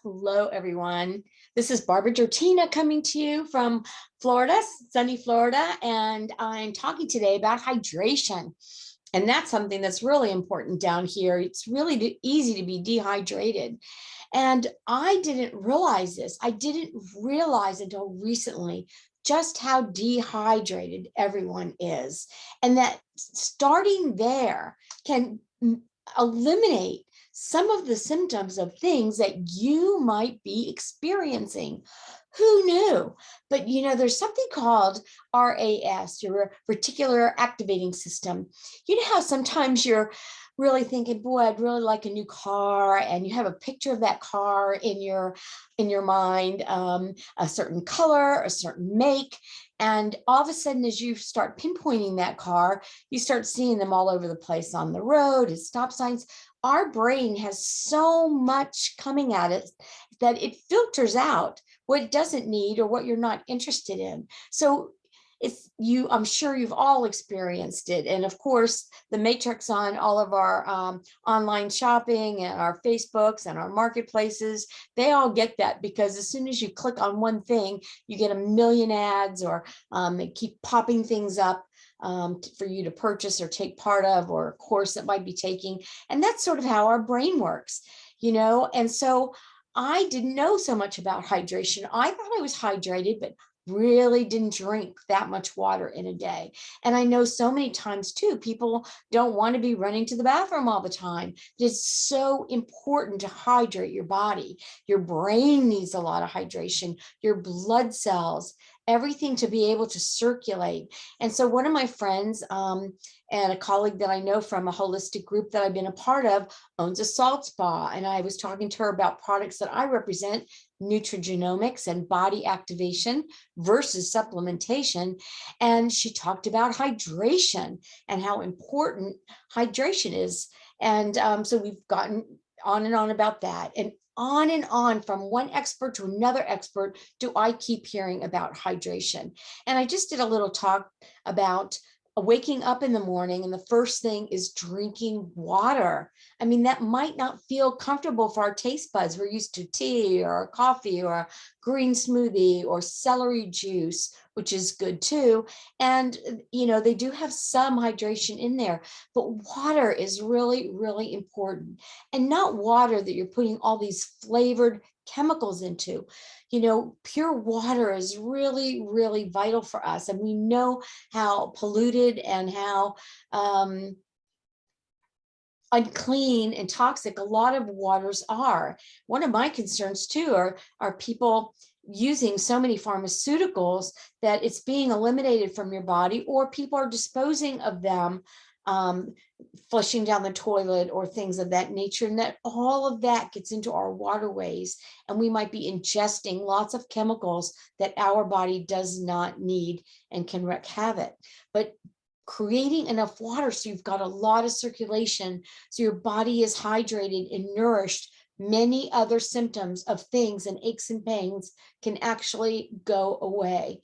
Hello, everyone. This is Barbara Drtina coming to you from Florida, sunny Florida, and I'm talking today about hydration. And that's something that's really important down here. It's really easy to be dehydrated. And I didn't realize this. I didn't realize until recently just how dehydrated everyone is. And that starting there can eliminate some of the symptoms of things that you might be experiencing. Who knew? But there's something called RAS, your reticular activating system. You know how sometimes you're really thinking, boy, I'd really like a new car, and you have a picture of that car in your mind, a certain color, a certain make, and all of a sudden, as you start pinpointing that car, you start seeing them all over the place on the road, at stop signs. Our brain has so much coming at it that it filters out what it doesn't need or what you're not interested in. So I'm sure you've all experienced it. And of course, the matrix on all of our online shopping and our Facebooks and our marketplaces, they all get that, because as soon as you click on one thing, you get a million ads, or they keep popping things up for you to purchase or take part of, or a course that might be taking. And that's sort of how our brain works, and so I didn't know so much about hydration. I thought I was hydrated, but really didn't drink that much water in a day. And I know so many times too, people don't want to be running to the bathroom all the time. It's so important to hydrate your body. Your brain needs a lot of hydration, your blood cells, everything to be able to circulate. And so one of my friends and a colleague that I know from a holistic group that I've been a part of owns a salt spa. And I was talking to her about products that I represent, nutrigenomics and body activation versus supplementation. And she talked about hydration and how important hydration is. And so we've gotten on and on about that. And on from one expert to another expert do I keep hearing about hydration. And I just did a little talk about waking up in the morning, and the first thing is drinking water. I mean, that might not feel comfortable for our taste buds. We're used to tea or coffee or a green smoothie or celery juice, which is good too. And, they do have some hydration in there, but water is really, really important. And not water that you're putting all these flavored chemicals into. Pure water is really, really vital for us. And we know how polluted and how unclean and toxic a lot of waters are. One of my concerns too are people using so many pharmaceuticals that it's being eliminated from your body, or people are disposing of them, flushing down the toilet or things of that nature, and that all of that gets into our waterways, and we might be ingesting lots of chemicals that our body does not need and can wreak havoc. But creating enough water so you've got a lot of circulation, so your body is hydrated and nourished, many other symptoms of things and aches and pains can actually go away.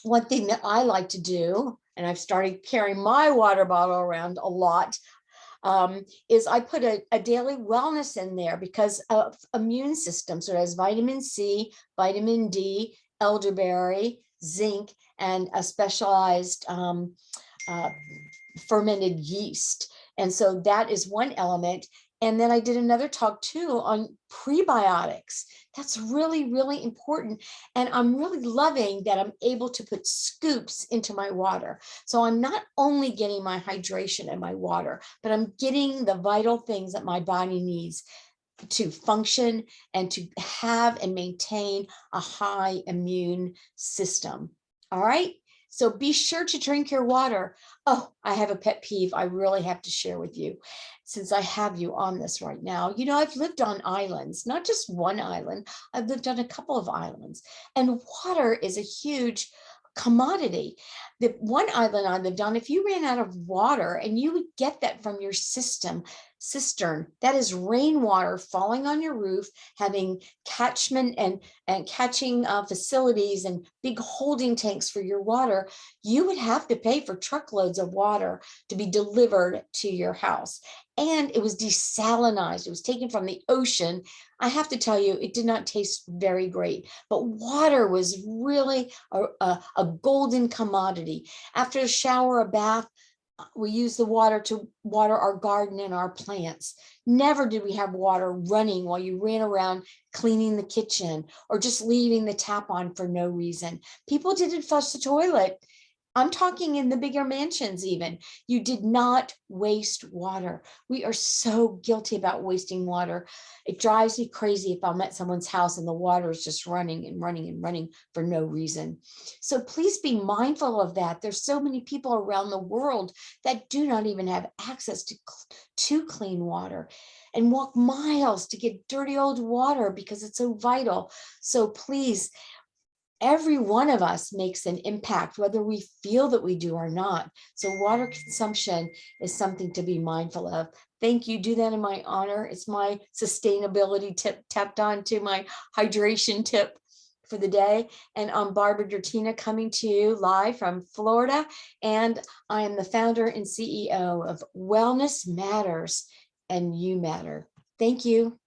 One thing that I like to do, and I've started carrying my water bottle around a lot, is I put a daily wellness in there because of immune system. So it has vitamin C, vitamin D, elderberry, zinc, and a specialized fermented yeast. And so that is one element. And then I did another talk too on prebiotics. That's really, really important. And I'm really loving that I'm able to put scoops into my water. So I'm not only getting my hydration and my water, but I'm getting the vital things that my body needs to function and to have and maintain a high immune system. All right. So be sure to drink your water. Oh, I have a pet peeve I really have to share with you, since I have you on this right now. I've lived on islands, not just one island. I've lived on a couple of islands, and water is a huge commodity. The one island I lived on, if you ran out of water, and you would get that from your system cistern. That is rainwater falling on your roof, having catchment and catching facilities and big holding tanks for your water. You would have to pay for truckloads of water to be delivered to your house. And it was desalinized. It was taken from the ocean. I have to tell you, it did not taste very great, but water was really a golden commodity. After a shower, a bath, we use the water to water our garden and our plants. Never did we have water running while you ran around cleaning the kitchen or just leaving the tap on for no reason. People didn't flush the toilet. I'm talking in the bigger mansions even. You did not waste water. We are so guilty about wasting water. It drives me crazy if I'm at someone's house and the water is just running and running and running for no reason. So please be mindful of that. There's so many people around the world that do not even have access to clean water and walk miles to get dirty old water because it's so vital. So please, every one of us makes an impact, whether we feel that we do or not. So water consumption is something to be mindful of. Thank you. Do that in my honor. It's my sustainability tip tapped on to my hydration tip for the day. And I'm Barbara Drtina coming to you live from Florida. And I am the founder and CEO of Wellness Matters and You Matter. Thank you.